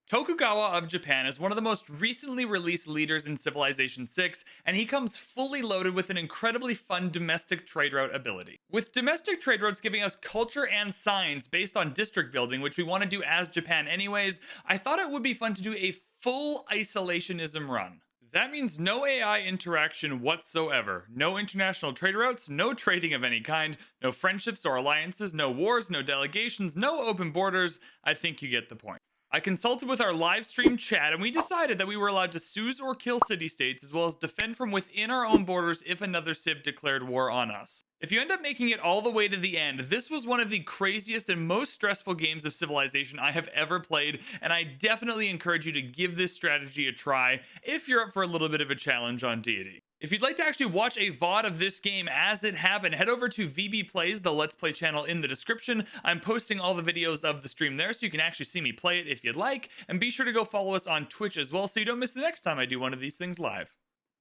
Tokugawa of Japan is one of the most recently released leaders in Civilization 6, and he comes fully loaded with an incredibly fun domestic trade route ability. With domestic trade routes giving us culture and science based on district building, which we want to do as Japan anyways, I thought it would be fun to do a full isolationism run. That means no AI interaction whatsoever, no international trade routes, no trading of any kind, no friendships or alliances, no wars, no delegations, no open borders. I think you get the point. I consulted with our live stream chat and we decided that we were allowed to seize or kill city states as well as defend from within our own borders if another civ declared war on us. If you end up making it all the way to the end, this was one of the craziest and most stressful games of Civilization I have ever played, and I definitely encourage you to give this strategy a try if you're up for a little bit of a challenge on deity. If you'd like to actually watch a VOD of this game as it happened, head over to VB Plays, the Let's Play channel in the description. I'm posting all the videos of the stream there so you can actually see me play it if you'd like. And be sure to go follow us on Twitch as well so you don't miss the next time I do one of these things live.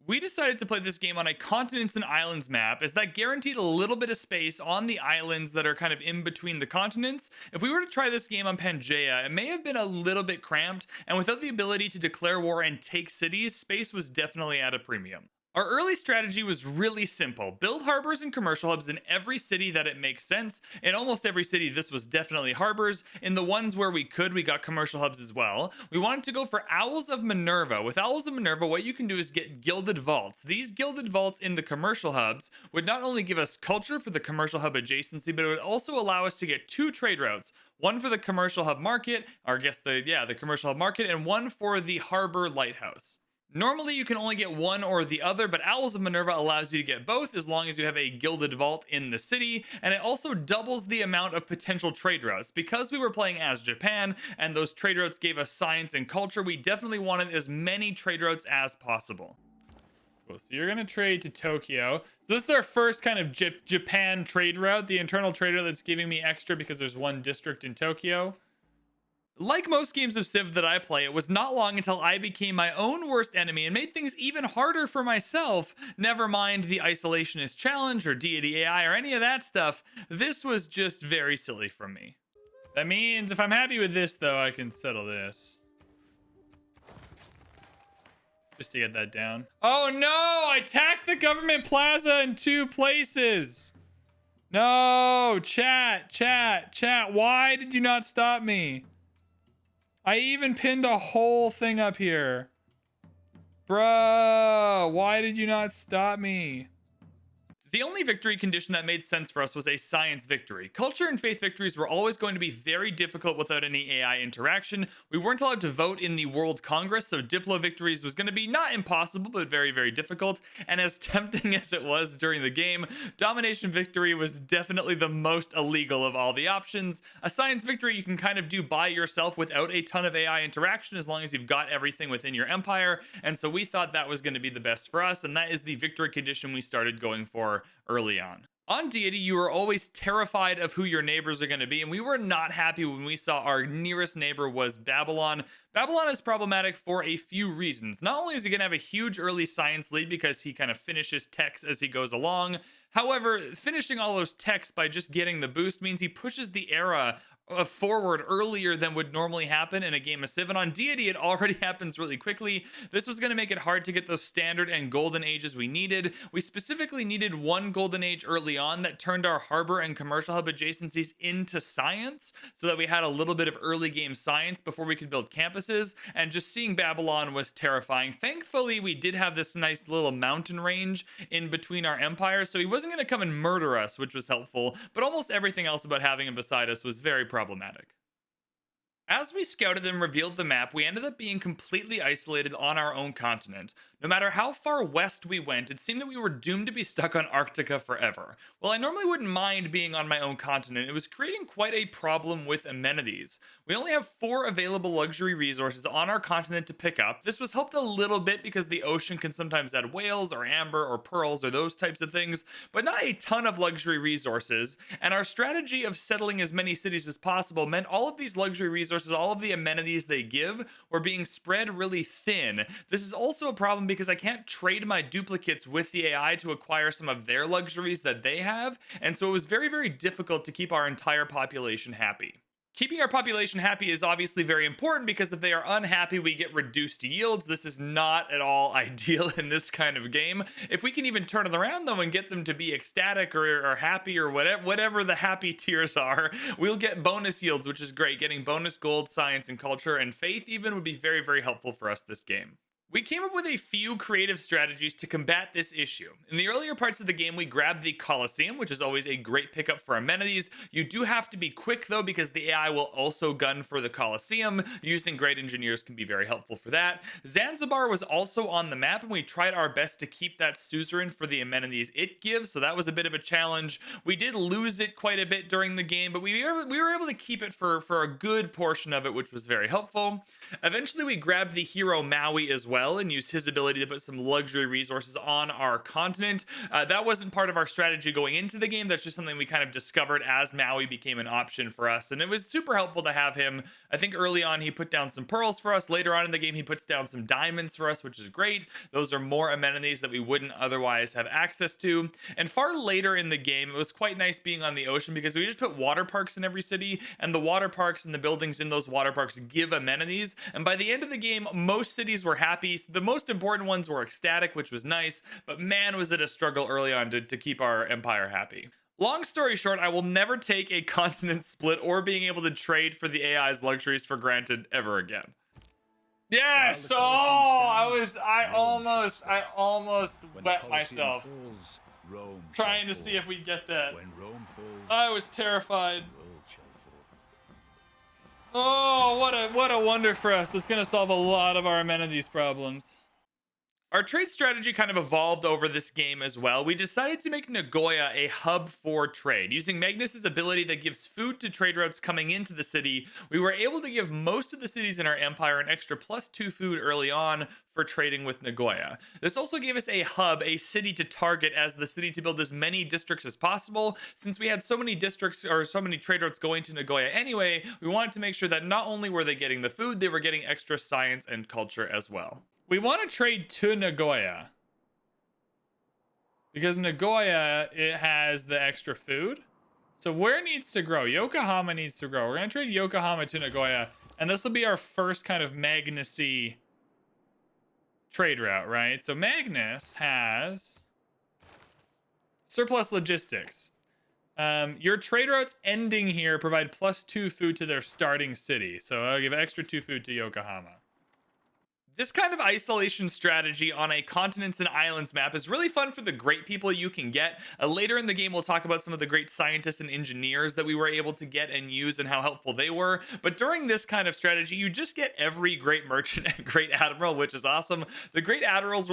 We decided to play this game on a continents and islands map as that guaranteed a little bit of space on the islands that are kind of in between the continents. If we were to try this game on Pangaea, it may have been a little bit cramped, and without the ability to declare war and take cities, space was definitely at a premium. Our early strategy was really simple. Build harbors and commercial hubs in every city that it makes sense. In almost every city, this was definitely harbors. In the ones where we could, we got commercial hubs as well. We wanted to go for Owls of Minerva. With Owls of Minerva, what you can do is get gilded vaults. These gilded vaults in the commercial hubs would not only give us culture for the commercial hub adjacency, but it would also allow us to get two trade routes. One for the commercial hub market, or I guess the commercial hub market, and one for the harbor lighthouse. Normally, you can only get one or the other, but Owls of Minerva allows you to get both as long as you have a gilded vault in the city, and it also doubles the amount of potential trade routes. Because we were playing as Japan, and those trade routes gave us science and culture, we definitely wanted as many trade routes as possible. Cool, so you're gonna trade to Tokyo. So this is our first kind of Japan trade route, the internal trade route that's giving me extra because there's one district in Tokyo. Like most games of Civ that I play, it was not long until I became my own worst enemy and made things even harder for myself. Never mind the isolationist challenge or deity AI or any of that stuff. This was just very silly from me. That means if I'm happy with this, though, I can settle this. Just to get that down. Oh no! I attacked the government plaza in two places! No! Chat! Why did you not stop me? I even pinned a whole thing up here. Bruh, why did you not stop me? The only victory condition that made sense for us was a science victory. Culture and faith victories were always going to be very difficult without any AI interaction. We weren't allowed to vote in the World Congress, so Diplo victories was going to be not impossible, but very, very difficult. And as tempting as it was during the game, domination victory was definitely the most illegal of all the options. A science victory you can kind of do by yourself without a ton of AI interaction as long as you've got everything within your empire. And so we thought that was going to be the best for us, and that is the victory condition we started going for early on. On deity, you are always terrified of who your neighbors are going to be, and we were not happy when we saw our nearest neighbor was Babylon. Babylon is problematic for a few reasons. Not only is he going to have a huge early science lead because he kind of finishes techs as he goes along, however, finishing all those techs by just getting the boost means he pushes the era forward earlier than would normally happen in a game of Civ, and on deity it already happens really quickly. This was going to make it hard to get those standard and golden ages we needed. We specifically needed one golden age early on that turned our harbor and commercial hub adjacencies into science so that we had a little bit of early game science before we could build campuses, and just seeing Babylon was terrifying. Thankfully, we did have this nice little mountain range in between our empires, so he wasn't going to come and murder us, which was helpful, but almost everything else about having him beside us was very problematic. As we scouted and revealed the map, we ended up being completely isolated on our own continent. No matter how far west we went, it seemed that we were doomed to be stuck on Arctica forever. While I normally wouldn't mind being on my own continent, it was creating quite a problem with amenities. We only have 4 available luxury resources on our continent to pick up. This was helped a little bit because the ocean can sometimes add whales or amber or pearls or those types of things, but not a ton of luxury resources. And our strategy of settling as many cities as possible meant all of these luxury resources, all of the amenities they give, were being spread really thin. This is also a problem because I can't trade my duplicates with the AI to acquire some of their luxuries that they have, and so it was very, very difficult to keep our entire population happy. Keeping our population happy is obviously very important because if they are unhappy, we get reduced yields. This is not at all ideal in this kind of game. If we can even turn it around though and get them to be ecstatic or happy or whatever the happy tiers are, we'll get bonus yields, which is great. Getting bonus gold, science, and culture, and faith even would be very, very helpful for us this game. We came up with a few creative strategies to combat this issue. In the earlier parts of the game, we grabbed the Colosseum, which is always a great pickup for amenities. You do have to be quick though, because the AI will also gun for the Colosseum. Using great engineers can be very helpful for that. Zanzibar was also on the map, and we tried our best to keep that suzerain for the amenities it gives, so that was a bit of a challenge. We did lose it quite a bit during the game, but we were able to keep it for a good portion of it, which was very helpful. Eventually, we grabbed the hero Maui as well and use his ability to put some luxury resources on our continent. That wasn't part of our strategy going into the game. That's just something we kind of discovered as Maui became an option for us, and it was super helpful to have him. I think early on he put down some pearls for us. Later on in the game he puts down some diamonds for us, which is great. Those are more amenities that we wouldn't otherwise have access to. And far later in the game, it was quite nice being on the ocean because we just put water parks in every city, and the water parks and the buildings in those water parks give amenities. And by the end of the game, most cities were happy. The most important ones were ecstatic, which was nice, but man, was it a struggle early on to keep our empire happy. Long story short, I will never take a continent split or being able to trade for the AI's luxuries for granted ever again. Yes! Oh, I almost wet myself trying to see if we get that. I was terrified. Oh, what a wonder for us. It's going to solve a lot of our amenities problems. Our trade strategy kind of evolved over this game as well. We decided to make Nagoya a hub for trade. Using Magnus's ability that gives food to trade routes coming into the city, we were able to give most of the cities in our empire an extra +2 food early on for trading with Nagoya. This also gave us a hub, a city to target as the city to build as many districts as possible. Since we had so many districts or so many trade routes going to Nagoya anyway, we wanted to make sure that not only were they getting the food, they were getting extra science and culture as well. We want to trade to Nagoya because Nagoya, it has the extra food. So where needs to grow? Yokohama needs to grow. We're going to trade Yokohama to Nagoya, and this will be our first kind of Magnus-y trade route, right? So Magnus has surplus logistics. Your trade routes ending here provide +2 food to their starting city. So I'll give extra 2 food to Yokohama. This kind of isolation strategy on a continents and islands map is really fun for the great people you can get. Later in the game, we'll talk about some of the great scientists and engineers that we were able to get and use and how helpful they were. But during this kind of strategy, you just get every great merchant and great admiral, which is awesome. The great admirals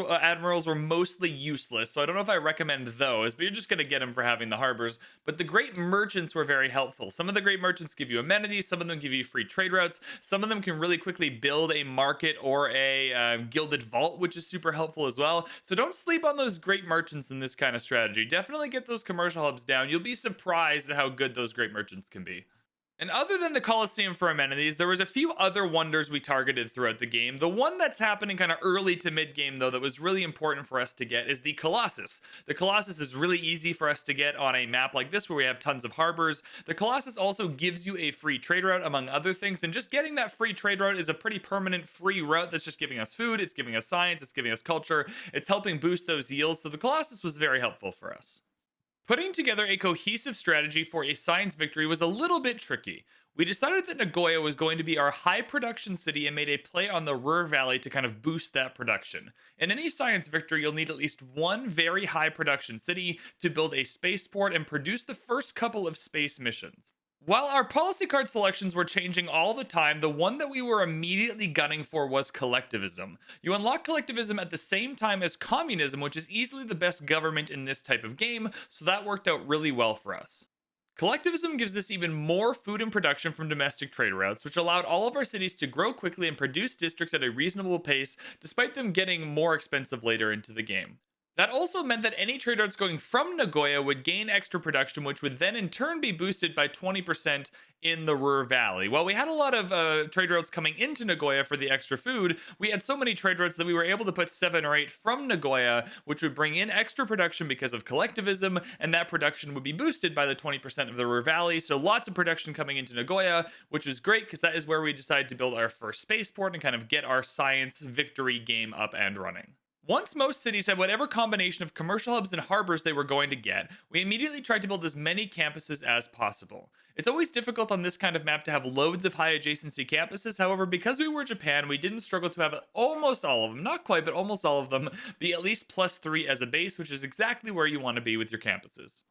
were mostly useless, so I don't know if I recommend those, but you're just going to get them for having the harbors. But the great merchants were very helpful. Some of the great merchants give you amenities, some of them give you free trade routes, some of them can really quickly build a market or a gilded vault, which is super helpful as well. So don't sleep on those great merchants in this kind of strategy. Definitely get those commercial hubs down. You'll be surprised at how good those great merchants can be. And other than the Colosseum for amenities, there was a few other wonders we targeted throughout the game. The one that's happening kind of early to mid-game, though, that was really important for us to get is the Colossus. The Colossus is really easy for us to get on a map like this where we have tons of harbors. The Colossus also gives you a free trade route, among other things, and just getting that free trade route is a pretty permanent free route that's just giving us food, it's giving us science, it's giving us culture, it's helping boost those yields, so the Colossus was very helpful for us. Putting together a cohesive strategy for a science victory was a little bit tricky. We decided that Nagoya was going to be our high production city and made a play on the Ruhr Valley to kind of boost that production. In any science victory, you'll need at least one very high production city to build a spaceport and produce the first couple of space missions. While our policy card selections were changing all the time, the one that we were immediately gunning for was collectivism. You unlock collectivism at the same time as communism, which is easily the best government in this type of game, so that worked out really well for us. Collectivism gives us even more food and production from domestic trade routes, which allowed all of our cities to grow quickly and produce districts at a reasonable pace, despite them getting more expensive later into the game. That also meant that any trade routes going from Nagoya would gain extra production, which would then in turn be boosted by 20% in the Ruhr Valley. While we had a lot of trade routes coming into Nagoya for the extra food, we had so many trade routes that we were able to put 7 or 8 from Nagoya, which would bring in extra production because of collectivism, and that production would be boosted by the 20% of the Ruhr Valley. So lots of production coming into Nagoya, which was great because that is where we decided to build our first spaceport and kind of get our science victory game up and running. Once most cities had whatever combination of commercial hubs and harbors they were going to get, we immediately tried to build as many campuses as possible. It's always difficult on this kind of map to have loads of high adjacency campuses, however, because we were Japan, we didn't struggle to have almost all of them, not quite, but almost all of them, be at least +3 as a base, which is exactly where you want to be with your campuses.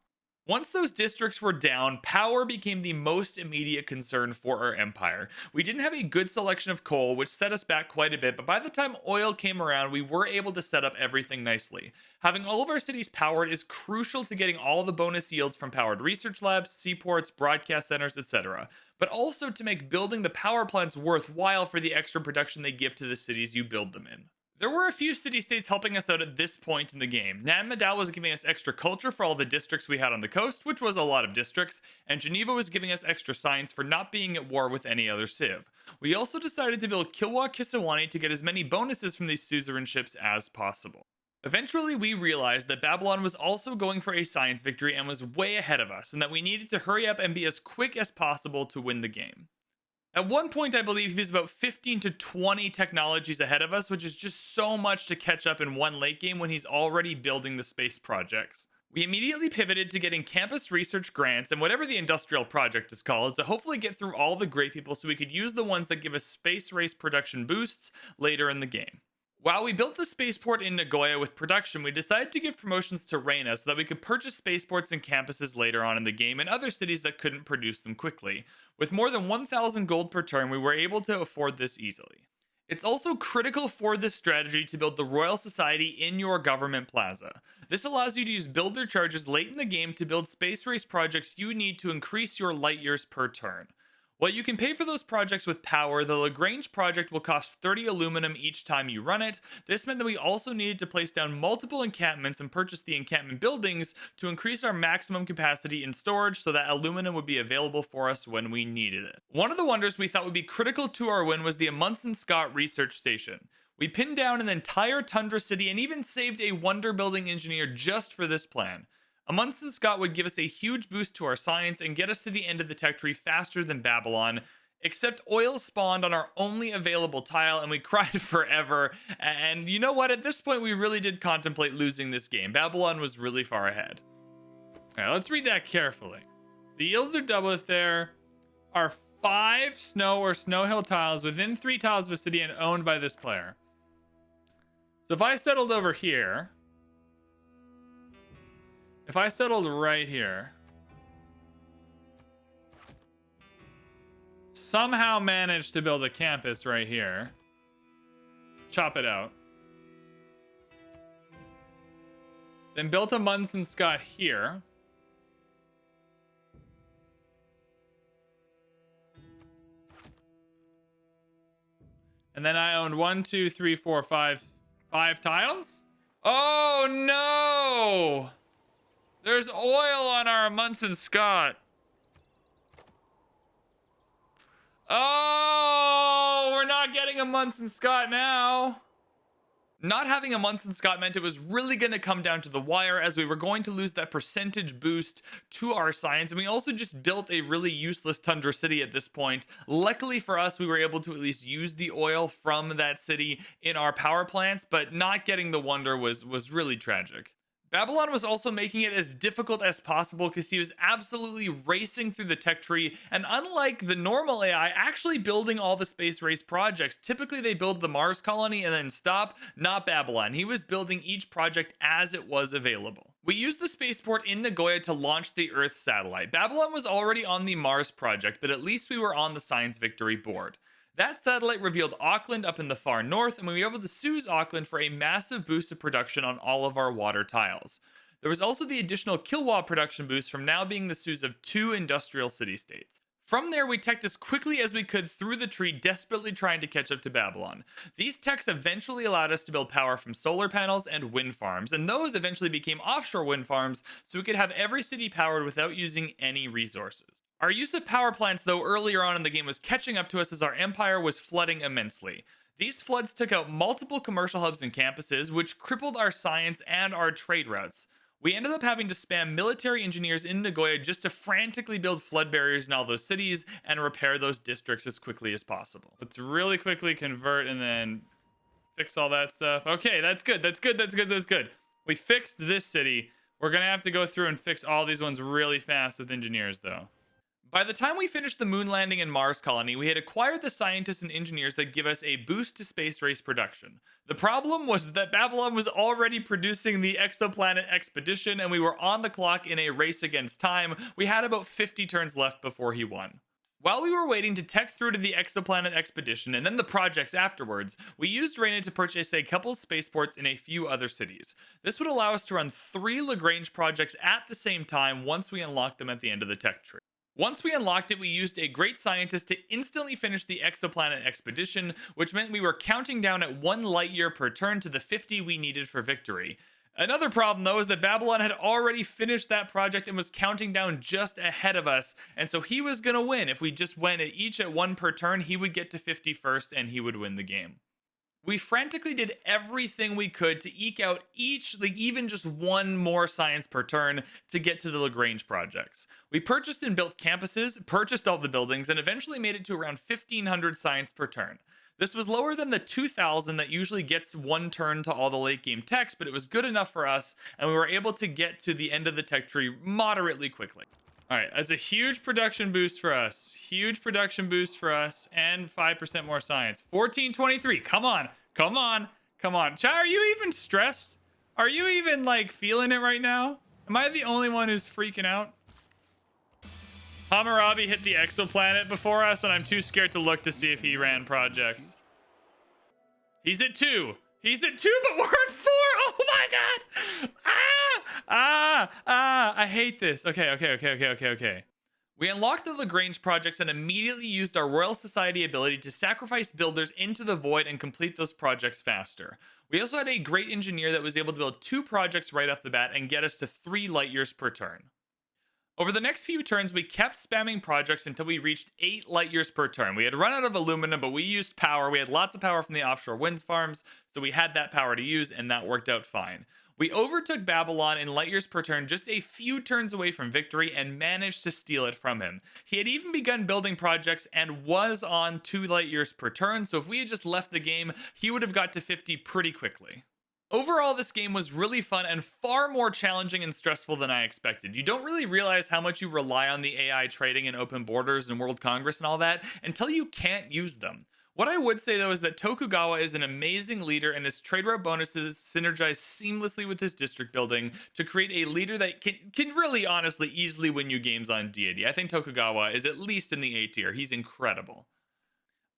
Once those districts were down, power became the most immediate concern for our empire. We didn't have a good selection of coal, which set us back quite a bit, but by the time oil came around, we were able to set up everything nicely. Having all of our cities powered is crucial to getting all the bonus yields from powered research labs, seaports, broadcast centers, etc., but also to make building the power plants worthwhile for the extra production they give to the cities you build them in. There were a few city-states helping us out at this point in the game. Nanmadao was giving us extra culture for all the districts we had on the coast, which was a lot of districts, and Geneva was giving us extra science for not being at war with any other civ. We also decided to build Kilwa Kisawani to get as many bonuses from these suzerain ships as possible. Eventually, we realized that Babylon was also going for a science victory and was way ahead of us, and that we needed to hurry up and be as quick as possible to win the game. At one point, I believe he was about 15 to 20 technologies ahead of us, which is just so much to catch up in one late game when he's already building the space projects. We immediately pivoted to getting campus research grants and whatever the industrial project is called to hopefully get through all the great people so we could use the ones that give us space race production boosts later in the game. While we built the spaceport in Nagoya with production, we decided to give promotions to Reina so that we could purchase spaceports and campuses later on in the game in other cities that couldn't produce them quickly. With more than 1,000 gold per turn, we were able to afford this easily. It's also critical for this strategy to build the Royal Society in your government plaza. This allows you to use builder charges late in the game to build space race projects you need to increase your light years per turn. While you can pay for those projects with power, the Lagrange project will cost 30 aluminum each time you run it. This meant that we also needed to place down multiple encampments and purchase the encampment buildings to increase our maximum capacity in storage so that aluminum would be available for us when we needed it. One of the wonders we thought would be critical to our win was the Amundsen Scott Research Station. We pinned down an entire tundra city and even saved a wonder building engineer just for this plan. Amundsen Scott would give us a huge boost to our science and get us to the end of the tech tree faster than Babylon, except oil spawned on our only available tile and we cried forever. And you know what? At this point, we really did contemplate losing this game. Babylon was really far ahead. Okay, let's read that carefully. The yields are double if there are 5 snow or snow hill tiles within 3 tiles of a city and owned by this player. So if I settled over here, if I settled right here, somehow managed to build a campus right here, chop it out, then built a Munson Scott here, and then I owned 1, 2, 3, 4, 5 tiles. Oh no! There's oil on our Munson Scott. Oh, we're not getting a Munson Scott now. Not having a Munson Scott meant it was really going to come down to the wire, as we were going to lose that percentage boost to our science, and we also just built a really useless tundra city at this point. Luckily for us, we were able to at least use the oil from that city in our power plants, but not getting the wonder was really tragic. Babylon was also making it as difficult as possible because he was absolutely racing through the tech tree, and unlike the normal AI, actually building all the space race projects. Typically they build the Mars colony and then stop. Not Babylon. He was building each project as it was available. We used the spaceport in Nagoya to launch the Earth satellite. Babylon was already on the Mars project, but at least we were on the Science Victory board. That satellite revealed Auckland up in the far north, and we were able to seize Auckland for a massive boost of production on all of our water tiles. There was also the additional Kilwa production boost from now being the seize of 2 industrial city-states. From there, we teched as quickly as we could through the tree, desperately trying to catch up to Babylon. These techs eventually allowed us to build power from solar panels and wind farms, and those eventually became offshore wind farms, so we could have every city powered without using any resources. Our use of power plants, though, earlier on in the game was catching up to us as our empire was flooding immensely. These floods took out multiple commercial hubs and campuses, which crippled our science and our trade routes. We ended up having to spam military engineers in Nagoya just to frantically build flood barriers in all those cities and repair those districts as quickly as possible. Let's really quickly convert and then fix all that stuff. Okay, that's good. That's good. That's good. That's good. We fixed this city. We're going to have to go through and fix all these ones really fast with engineers, though. By the time we finished the moon landing and Mars colony, we had acquired the scientists and engineers that give us a boost to space race production. The problem was that Babylon was already producing the exoplanet expedition, and we were on the clock in a race against time. We had about 50 turns left before he won. While we were waiting to tech through to the exoplanet expedition and then the projects afterwards, we used Reyna to purchase a couple spaceports in a few other cities. This would allow us to run 3 Lagrange projects at the same time once we unlocked them at the end of the tech tree. Once we unlocked it, we used a great scientist to instantly finish the exoplanet expedition, which meant we were counting down at 1 light year per turn to the 50 we needed for victory. Another problem, though, is that Babylon had already finished that project and was counting down just ahead of us, and so he was gonna win. If we just went each at 1 per turn, he would get to 50 first and he would win the game. We frantically did everything we could to eke out even just 1 more science per turn to get to the Lagrange projects. We purchased and built campuses, purchased all the buildings, and eventually made it to around 1,500 science per turn. This was lower than the 2,000 that usually gets 1 turn to all the late game techs, but it was good enough for us, and we were able to get to the end of the tech tree moderately quickly. All right, that's a huge production boost for us. Huge production boost for us, and 5% more science. 1423, come on, come on, come on. Chat, are you even stressed? Are you even, like, feeling it right now? Am I the only one who's freaking out? Hammurabi hit the exoplanet before us, and I'm too scared to look to see if he ran projects. He's at 2. He's at 2, but we're at 4. Oh my god! I hate this. Okay. We unlocked the Lagrange projects and immediately used our Royal Society ability to sacrifice builders into the void and complete those projects faster. We also had a great engineer that was able to build 2 projects right off the bat and get us to 3 light years per turn. Over the next few turns, we kept spamming projects until we reached 8 light years per turn. We had run out of aluminum, but we used power. We had lots of power from the offshore wind farms, so we had that power to use, and that worked out fine. We overtook Babylon in light years per turn just a few turns away from victory and managed to steal it from him. He had even begun building projects and was on 2 light years per turn, so if we had just left the game, he would have got to 50 pretty quickly. Overall, this game was really fun and far more challenging and stressful than I expected. You don't really realize how much you rely on the AI trading and open borders and World Congress and all that until you can't use them. What I would say, though, is that Tokugawa is an amazing leader, and his trade route bonuses synergize seamlessly with his district building to create a leader that can really, honestly, easily win you games on deity. I think Tokugawa is at least in the A tier. He's incredible.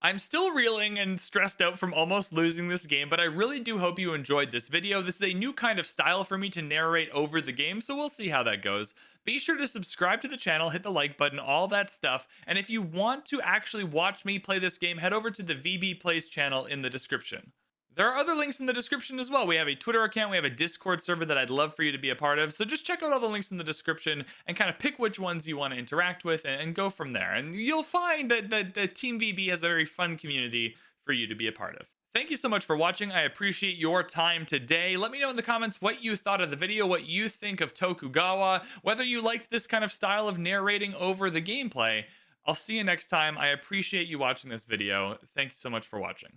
I'm still reeling and stressed out from almost losing this game, but I really do hope you enjoyed this video. This is a new kind of style for me to narrate over the game, so we'll see how that goes. Be sure to subscribe to the channel, hit the like button, all that stuff, and if you want to actually watch me play this game, head over to the VB Plays channel in the description. There are other links in the description as well. We have a Twitter account, we have a Discord server that I'd love for you to be a part of, so just check out all the links in the description and kind of pick which ones you want to interact with and go from there. And you'll find that Team VB has a very fun community for you to be a part of. Thank you so much for watching. I appreciate your time today. Let me know in the comments what you thought of the video, what you think of Tokugawa, whether you liked this kind of style of narrating over the gameplay. I'll see you next time. I appreciate you watching this video. Thank you so much for watching.